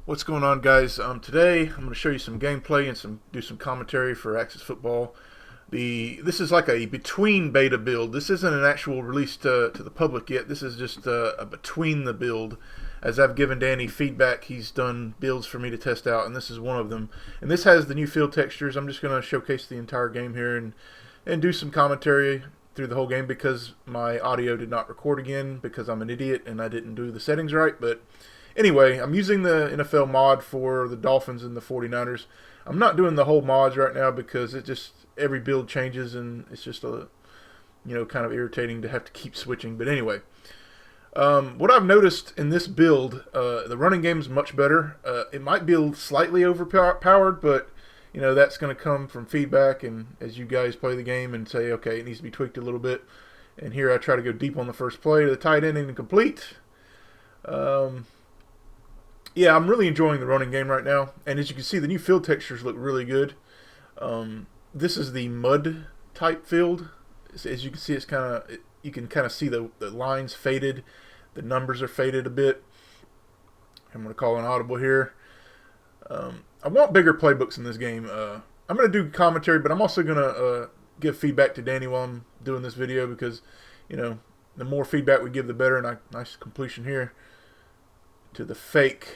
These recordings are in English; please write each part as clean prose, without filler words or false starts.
What's going on, guys? Today I'm going to show you some gameplay and do some commentary for Axis Football. This is like a between beta build. This isn't an actual release to the public yet. This is just a between the build. As I've given Danny feedback, he's done builds for me to test out, and this is one of them. And this has the new field textures. I'm just going to showcase the entire game here and do some commentary through the whole game because my audio did not record again because I'm an idiot and I didn't do the settings right. But anyway, I'm using the NFL mod for the Dolphins and the 49ers. I'm not doing the whole mods right now because it just every build changes and it's just kind of irritating to have to keep switching. But anyway, what I've noticed in this build, the running game is much better. It might be slightly overpowered, but that's going to come from feedback and as you guys play the game and say, okay, it needs to be tweaked a little bit. And here I try to go deep on the first play to the tight end incomplete. Yeah, I'm really enjoying the running game right now. And as you can see, the new field textures look really good. This is the mud type field. As you can see, you can kind of see the lines faded. The numbers are faded a bit. I'm going to call an audible here. I want bigger playbooks in this game. I'm going to do commentary, but I'm also going to give feedback to Danny while I'm doing this video because, the more feedback we give, the better. And nice completion here to the fake,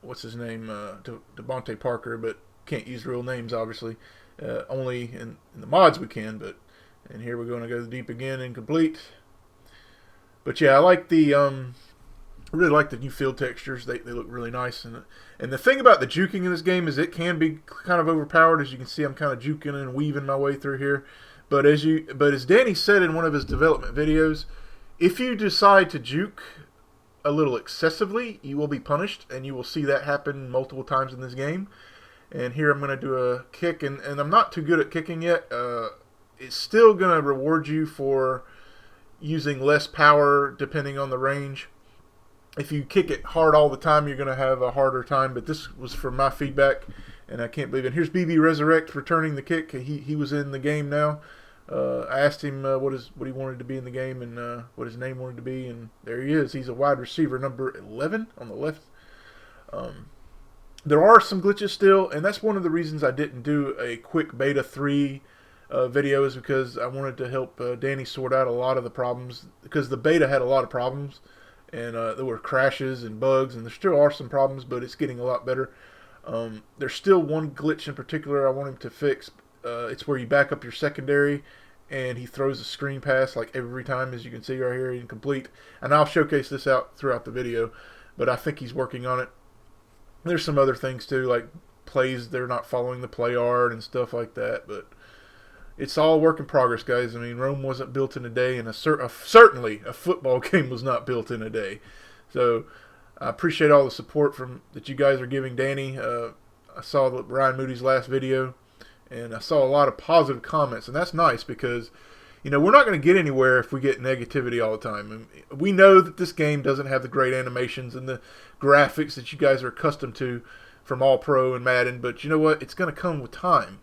what's his name, Devontae Parker, but can't use real names, obviously. Only in the mods we can, and here we're going to go deep again, incomplete. But yeah, I really like the new field textures. They look really nice. And the thing about the juking in this game is it can be kind of overpowered. As you can see, I'm kind of juking and weaving my way through here. But as Danny said in one of his development videos, if you decide to juke a little excessively, you will be punished, and you will see that happen multiple times in this game. And here I'm going to do a kick, and I'm not too good at kicking yet. It's still going to reward you for using less power depending on the range. If you kick it hard all the time, you're going to have a harder time, but this was from my feedback, and I can't believe it. Here's BB Resurrect returning the kick. He was in the game now. I asked him what he wanted to be in the game and what his name wanted to be, and there he is. He's a wide receiver, number 11 on the left. There are some glitches still, and that's one of the reasons I didn't do a quick beta 3 video is because I wanted to help Danny sort out a lot of the problems because the beta had a lot of problems, and there were crashes and bugs, and there still are some problems, but it's getting a lot better. There's still one glitch in particular I want him to fix. It's where you back up your secondary and he throws a screen pass like every time, as you can see right here, incomplete. And I'll showcase this out throughout the video, but I think he's working on it. There's some other things too, like plays they're not following the play art and stuff like that, but it's all work in progress, guys. I mean, Rome wasn't built in a day, and certainly a football game was not built in a day. So I appreciate all the support that you guys are giving Danny. I saw Ryan Moody's last video, and I saw a lot of positive comments, and that's nice because, we're not going to get anywhere if we get negativity all the time. And we know that this game doesn't have the great animations and the graphics that you guys are accustomed to from All Pro and Madden, but you know what? It's going to come with time.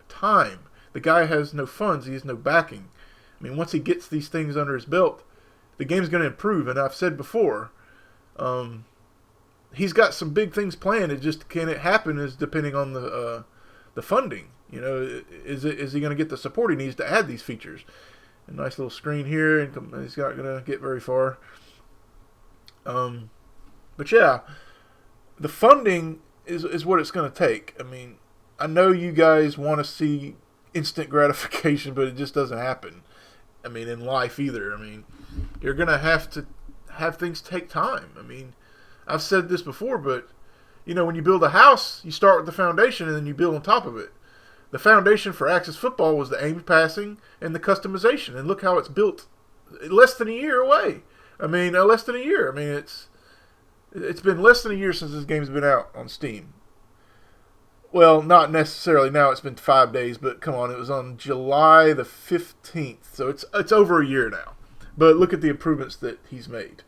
The guy has no funds. He has no backing. I mean, once he gets these things under his belt, the game's going to improve, and I've said before, he's got some big things planned. It just can it happen is depending on the funding. Is he going to get the support he needs to add these features? A nice little screen here, and he's not going to get very far. But yeah, the funding is what it's going to take. I mean, I know you guys want to see instant gratification, but it just doesn't happen. I mean, in life either. I mean, you're going to have things take time. I mean, I've said this before, but when you build a house, you start with the foundation and then you build on top of it. The foundation for Axis Football was the aimed passing and the customization, and look how it's built less than a year away. Less than a year. I mean, it's been less than a year since this game's been out on Steam. Well, not necessarily now. It's been 5 days, but come on, it was on July the 15th, so it's over a year now. But look at the improvements that he's made.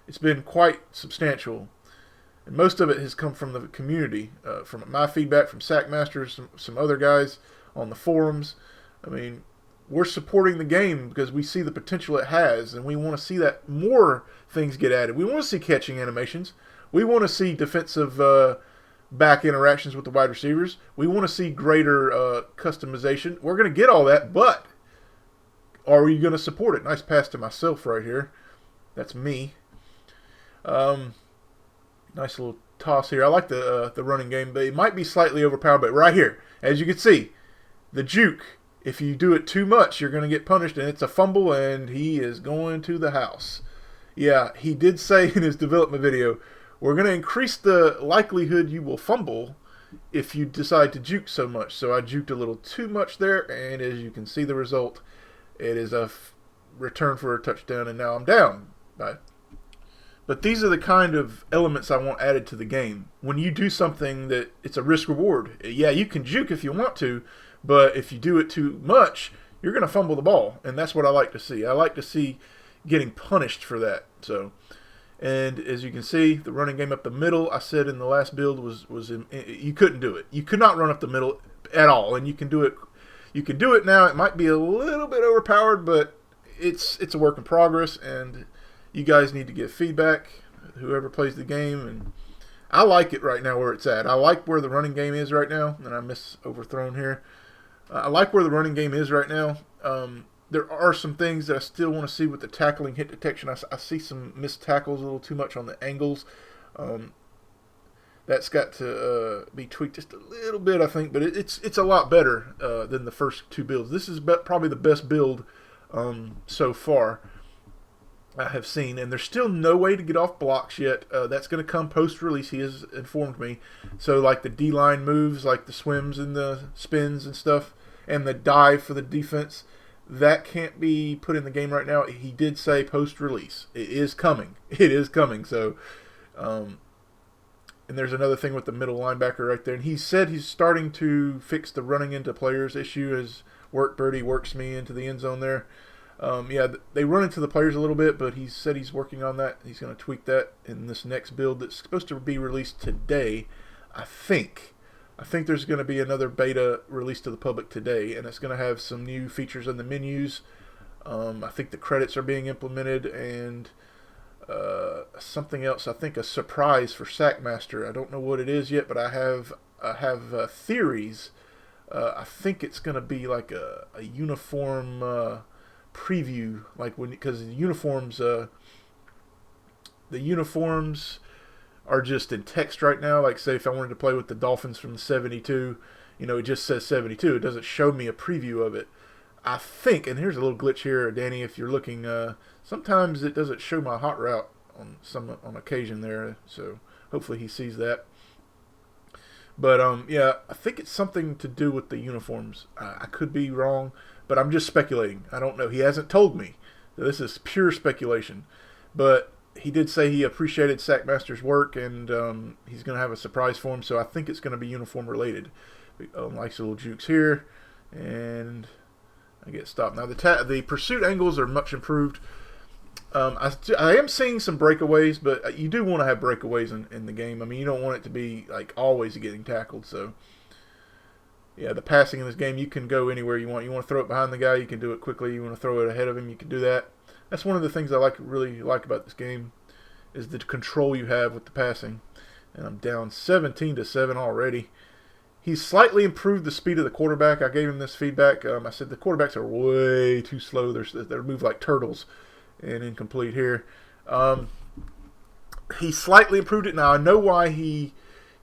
It's been quite substantial. And most of it has come from the community, from my feedback, from Sackmasters, some other guys on the forums. I mean, we're supporting the game because we see the potential it has, and we want to see that more things get added. We want to see catching animations. We want to see defensive back interactions with the wide receivers. We want to see greater customization. We're going to get all that, but are you going to support it? Nice pass to myself right here. That's me. Nice little toss here. I like the running game, but it might be slightly overpowered. But right here, as you can see, the juke, if you do it too much, you're going to get punished, and it's a fumble, and he is going to the house. Yeah, he did say in his development video, we're going to increase the likelihood you will fumble if you decide to juke so much. So I juked a little too much there, and as you can see the result, it is a return for a touchdown, and now I'm down. But these are the kind of elements I want added to the game. When you do something that it's a risk reward, yeah, you can juke if you want to, but if you do it too much, you're going to fumble the ball, and that's what I like to see. I like to see getting punished for that. So, and as you can see, the running game up the middle, I said in the last build you couldn't do it. You could not run up the middle at all, and you can do it. You can do it now. It might be a little bit overpowered, but it's a work in progress, and you guys need to give feedback, whoever plays the game, and I like it right now where it's at. I like where the running game is right now, and I miss overthrown here. I like where the running game is right now. There are some things that I still want to see with the tackling, hit detection. I see some missed tackles a little too much on the angles. That's got to be tweaked just a little bit, I think, but it's a lot better than the first two builds. This is probably the best build so far I have seen, and there's still no way to get off blocks yet. That's going to come post-release, he has informed me. So like the D-line moves, like the swims and the spins and stuff, and the dive for the defense, that can't be put in the game right now. He did say post-release. It is coming. It is coming. So, and there's another thing with the middle linebacker right there. And he said he's starting to fix the running into players issue as Birdie works me into the end zone there. Yeah, they run into the players a little bit, but he said he's working on that. He's going to tweak that in this next build that's supposed to be released today, I think. I think there's going to be another beta released to the public today, and it's going to have some new features in the menus. I think the credits are being implemented, and something else. I think a surprise for Sackmaster. I don't know what it is yet, but I have theories. I think it's going to be like a uniform preview, like because the uniforms are just in text right now. Like, say if I wanted to play with the Dolphins from the 72, it just says 72. It doesn't show me a preview of it. I think, and here's a little glitch here, Danny, if you're looking, sometimes it doesn't show my hot route on occasion there, so hopefully he sees that. But, yeah, I think it's something to do with the uniforms. I could be wrong, but I'm just speculating. I don't know. He hasn't told me. This is pure speculation. But he did say he appreciated Sackmaster's work, and he's going to have a surprise for him, so I think it's going to be uniform related. Nice little jukes here, and I get stopped. Now, the pursuit angles are much improved. I am seeing some breakaways, but you do want to have breakaways in the game. I mean, you don't want it to be like always getting tackled. So, yeah, the passing in this game, you can go anywhere you want. You want to throw it behind the guy, you can do it quickly. You want to throw it ahead of him, you can do that. That's one of the things I really like about this game, is the control you have with the passing. And I'm down 17-7 already. He's slightly improved the speed of the quarterback. I gave him this feedback. I said the quarterbacks are way too slow. They move like turtles. And incomplete here. He slightly improved it. Now, I know why he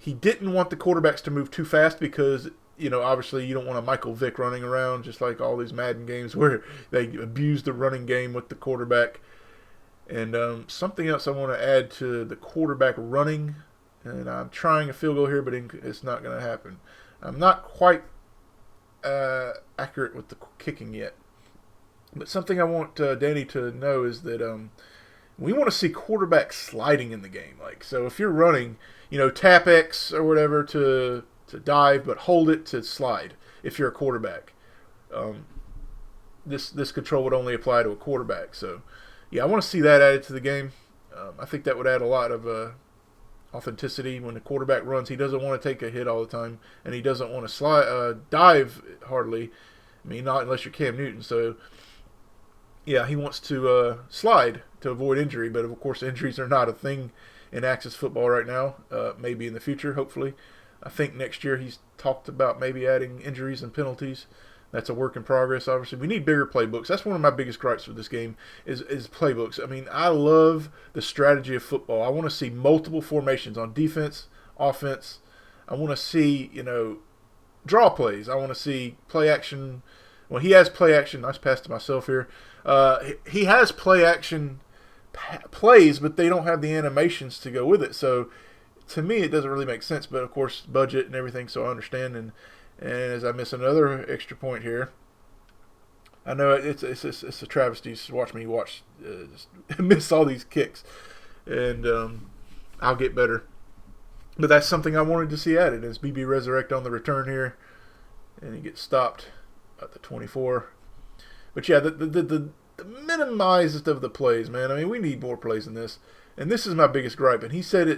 didn't want the quarterbacks to move too fast, because, obviously you don't want a Michael Vick running around just like all these Madden games where they abuse the running game with the quarterback. And something else I want to add to the quarterback running, and I'm trying a field goal here, but it's not going to happen. I'm not quite accurate with the kicking yet. But something I want Danny to know is that we want to see quarterbacks sliding in the game. Like, so if you're running, tap X or whatever to dive, but hold it to slide if you're a quarterback. This control would only apply to a quarterback. So, yeah, I want to see that added to the game. I think that would add a lot of authenticity. When the quarterback runs, he doesn't want to take a hit all the time, and he doesn't want to dive hardly. I mean, not unless you're Cam Newton. So, yeah, he wants to slide to avoid injury, but of course injuries are not a thing in Axis football right now. Maybe in the future, hopefully. I think next year he's talked about maybe adding injuries and penalties. That's a work in progress, obviously. We need bigger playbooks. That's one of my biggest gripes with this game is playbooks. I mean, I love the strategy of football. I want to see multiple formations on defense, offense. I want to see, draw plays. I want to see play action. Well, he has play action. Nice pass to myself here. He has play action plays, but they don't have the animations to go with it. So to me, it doesn't really make sense. But of course, budget and everything, so I understand. And as I miss another extra point here, I know it's a travesty to watch me miss all these kicks, and I'll get better. But that's something I wanted to see added is BB Resurrect on the return here, and he gets stopped at the 24. But yeah, the minimized of the plays, man. I mean, we need more plays than this, and this is my biggest gripe. And he said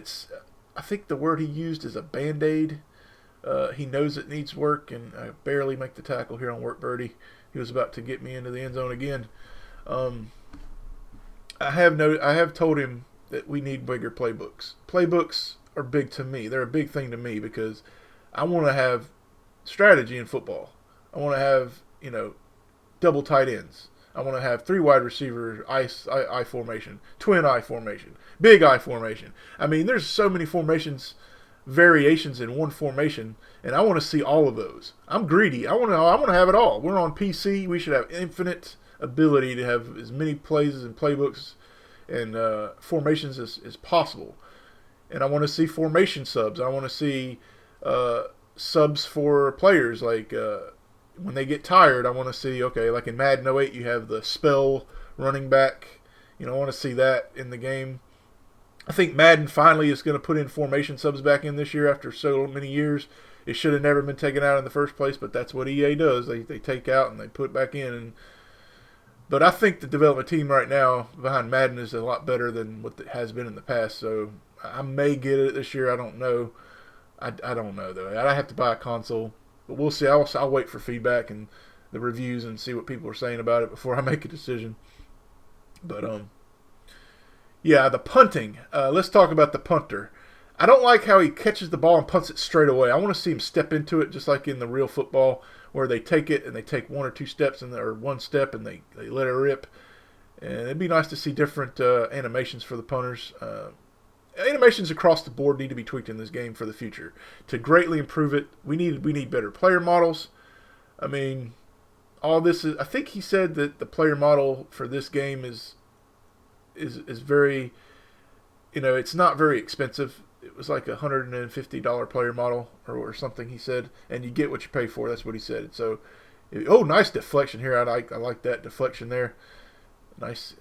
I think the word he used is a Band-Aid. He knows it needs work, and I barely make the tackle here on Work Birdie. He was about to get me into the end zone again. I have told him that we need bigger playbooks. Playbooks are big to me. They're a big thing to me because I want to have strategy in football. I want to have, double tight ends. I want to have 3 wide receiver I formation, twin I formation, big I formation. I mean, there's so many variations in one formation, and I want to see all of those. I'm greedy. I want to have it all. We're on PC. We should have infinite ability to have as many plays and playbooks and formations as possible. And I want to see formation subs. I want to see subs for players. Like when they get tired, I want to see, okay, like in Madden 08, you have the spell running back. I want to see that in the game. I think Madden finally is going to put in formation subs back in this year after so many years. It should have never been taken out in the first place, but that's what EA does. They take out and they put back in. But I think the development team right now behind Madden is a lot better than what it has been in the past. So I may get it this year. I don't know. I don't know, though. I have to buy a console. But we'll see. I'll wait for feedback and the reviews and see what people are saying about it before I make a decision. But, yeah, the punting. Let's talk about the punter. I don't like how he catches the ball and punts it straight away. I want to see him step into it just like in the real football where they take it and they take 1 or 2 steps or 1 step and they let it rip. And it'd be nice to see different animations for the punters. Animations across the board need to be tweaked in this game for the future to greatly improve it. We need better player models. I mean, all this is. I think he said that the player model for this game is very, it's not very expensive. It was like $150 player model or something. He said, and you get what you pay for. That's what he said. So, nice deflection here. I like that deflection there. Nice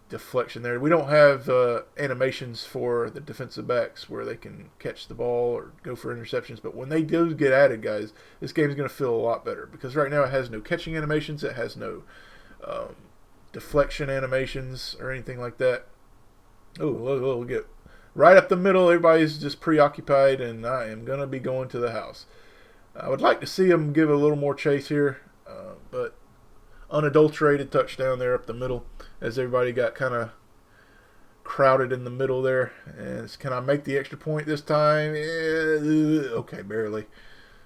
deflection there. We don't have animations for the defensive backs where they can catch the ball or go for interceptions. But when they do get added, guys, this game is going to feel a lot better. Because right now it has no catching animations. It has no deflection animations or anything like that. Oh, we'll get right up the middle. Everybody's just preoccupied, and I am going to be going to the house. I would like to see them give a little more chase here. But unadulterated touchdown there up the middle as everybody got kind of crowded in the middle there. And can I make the extra point this time? Okay, barely.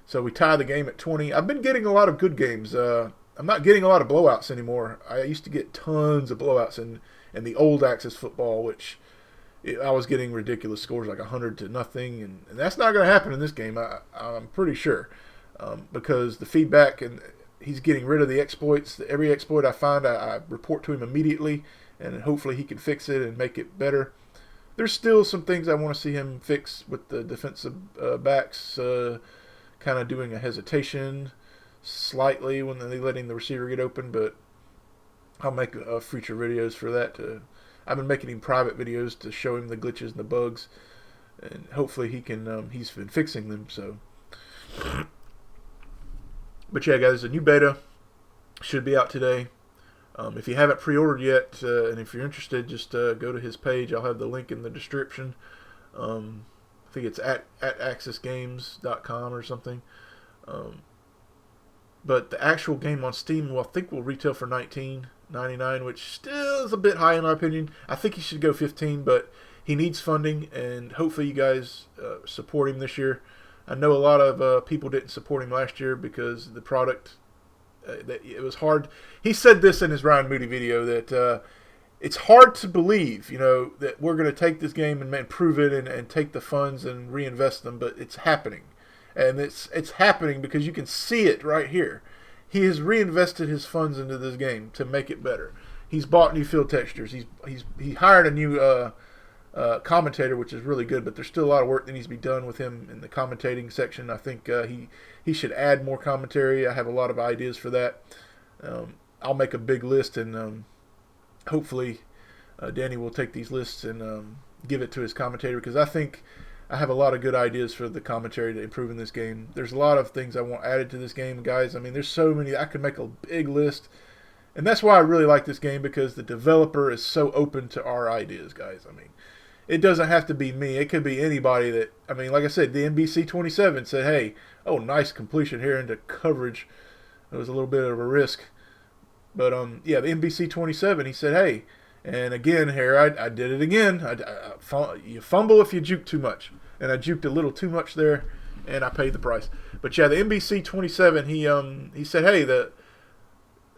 So we tie the game at 20. I've been getting a lot of good games. I'm not getting a lot of blowouts anymore. I used to get tons of blowouts in the old Axis football, which I was getting ridiculous scores like 100-0, and that's not going to happen in this game. I'm pretty sure because the feedback and he's getting rid of the exploits. Every exploit I find, I report to him immediately, and hopefully he can fix it and make it better. There's still some things I want to see him fix with the defensive backs, kind of doing a hesitation slightly when they're letting the receiver get open, but I'll make future videos for that. I've been making him private videos to show him the glitches and the bugs, and hopefully he can. He's been fixing them, so. But yeah, guys, a new beta should be out today. If you haven't pre-ordered yet, and if you're interested, just go to his page. I'll have the link in the description. I think it's at axisgames.com or something. But the actual game on Steam, I think will retail for $19.99, which still is a bit high in my opinion. I think he should go $15, but he needs funding, and hopefully you guys support him this year. I know a lot of people didn't support him last year because the product, that it was hard. He said this in his Ryan Moody video that it's hard to believe, that we're going to take this game and improve it and take the funds and reinvest them, but it's happening. And it's happening because you can see it right here. He has reinvested his funds into this game to make it better. He's bought new field textures. He hired a new commentator, which is really good, but there's still a lot of work that needs to be done with him in the commentating section. I think he should add more commentary. I have a lot of ideas for that. I'll make a big list, and hopefully Danny will take these lists and give it to his commentator, because I think I have a lot of good ideas for the commentary to improve in this game. There's a lot of things I want added to this game, guys. I mean, there's so many. I could make a big list. And that's why I really like this game, because the developer is so open to our ideas, guys. I mean, it doesn't have to be me. It could be anybody that, I mean, like I said, the NBC27 said, hey, oh, nice completion here into coverage. It was a little bit of a risk. But, yeah, the NBC27, he said, hey, and again, here, I did it again. You fumble if you juke too much. And I juked a little too much there, and I paid the price. But, yeah, the NBC27, he said, hey, the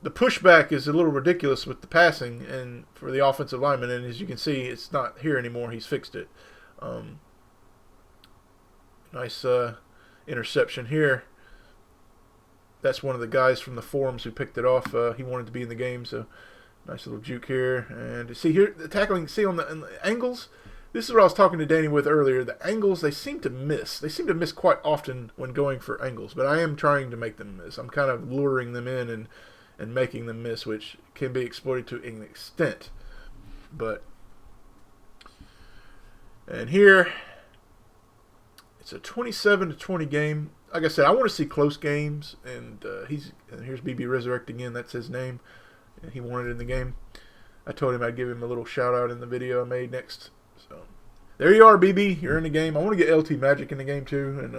pushback is a little ridiculous with the passing and for the offensive lineman, and as you can see, it's not here anymore. He's fixed it. Nice interception here. That's one of the guys from the forums who picked it off. He wanted to be in the game, so nice little juke here. And see here, the tackling, see on the angles, this is what I was talking to Danny with earlier. The angles, they seem to miss. They seem to miss quite often when going for angles, but I am trying to make them miss. I'm kind of luring them in and making them miss, which can be exploited to an extent. And here, it's a 27-20 game. Like I said, I want to see close games, and here's BB Resurrect again. That's his name. And he wanted it in the game. I told him I'd give him a little shout out in the video I made next. So there you are, BB. You're in the game. I want to get LT Magic in the game too, and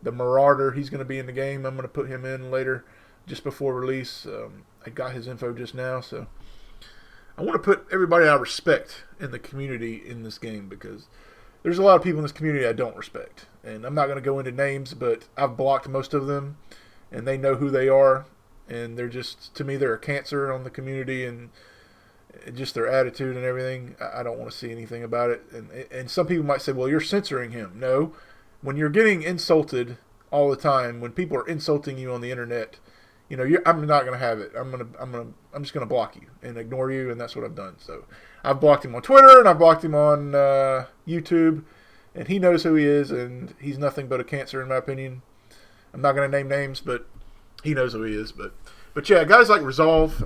the Marauder. He's going to be in the game. I'm going to put him in later, just before release. I got his info just now, so I want to put everybody I respect in the community in this game, because there's a lot of people in this community I don't respect. And I'm not going to go into names, but I've blocked most of them, and they know who they are. And they're just, to me, they're a cancer on the community, and just their attitude and everything. I don't want to see anything about it. And some people might say, well, you're censoring him. No. When you're getting insulted all the time, when people are insulting you on the internet, I'm not going to have it. I'm just going to block you and ignore you, and that's what I've done. So I've blocked him on Twitter, and I've blocked him on YouTube, and he knows who he is, and he's nothing but a cancer in my opinion. I'm not going to name names, but he knows who he is. But yeah, guys like Resolve,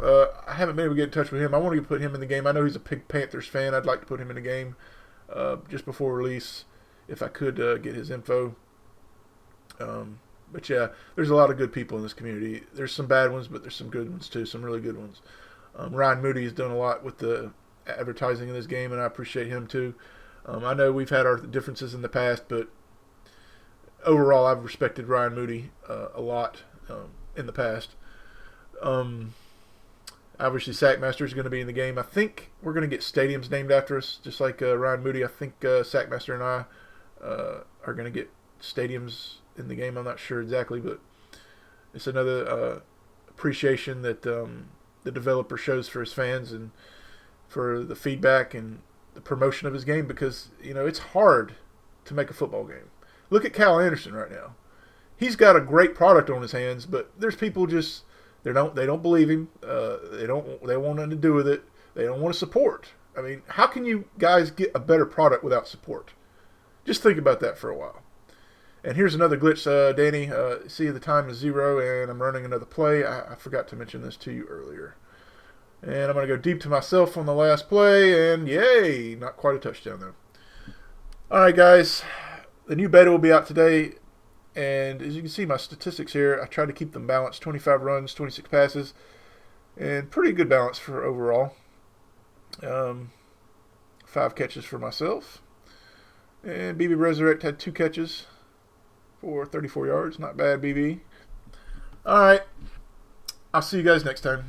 I haven't been able to get in touch with him. I want to put him in the game. I know he's a big Panthers fan. I'd like to put him in the game just before release if I could get his info. But yeah, there's a lot of good people in this community. There's some bad ones, but there's some good ones too, some really good ones. Ryan Moody has done a lot with the advertising in this game, and I appreciate him too. I know we've had our differences in the past, but overall I've respected Ryan Moody a lot in the past. Obviously Sackmaster is going to be in the game. I think we're going to get stadiums named after us, just like Ryan Moody. I think Sackmaster and I are going to get stadiums in the game. I'm not sure exactly, but it's another appreciation that the developer shows for his fans and for the feedback and the promotion of his game, because it's hard to make a football game. Look at Cal Anderson right now. He's got a great product on his hands, but there's people just they don't believe him. They want nothing to do with it. They don't want to support. I mean, how can you guys get a better product without support? Just think about that for a while. And here's another glitch, Danny. See, the time is 0, and I'm running another play. I forgot to mention this to you earlier. And I'm going to go deep to myself on the last play, and yay! Not quite a touchdown, though. All right, guys. The new beta will be out today. And as you can see, my statistics here, I tried to keep them balanced. 25 runs, 26 passes, and pretty good balance for overall. 5 catches for myself. And BB Resurrect had 2 catches for 34 yards. Not bad, BB. All right. I'll see you guys next time.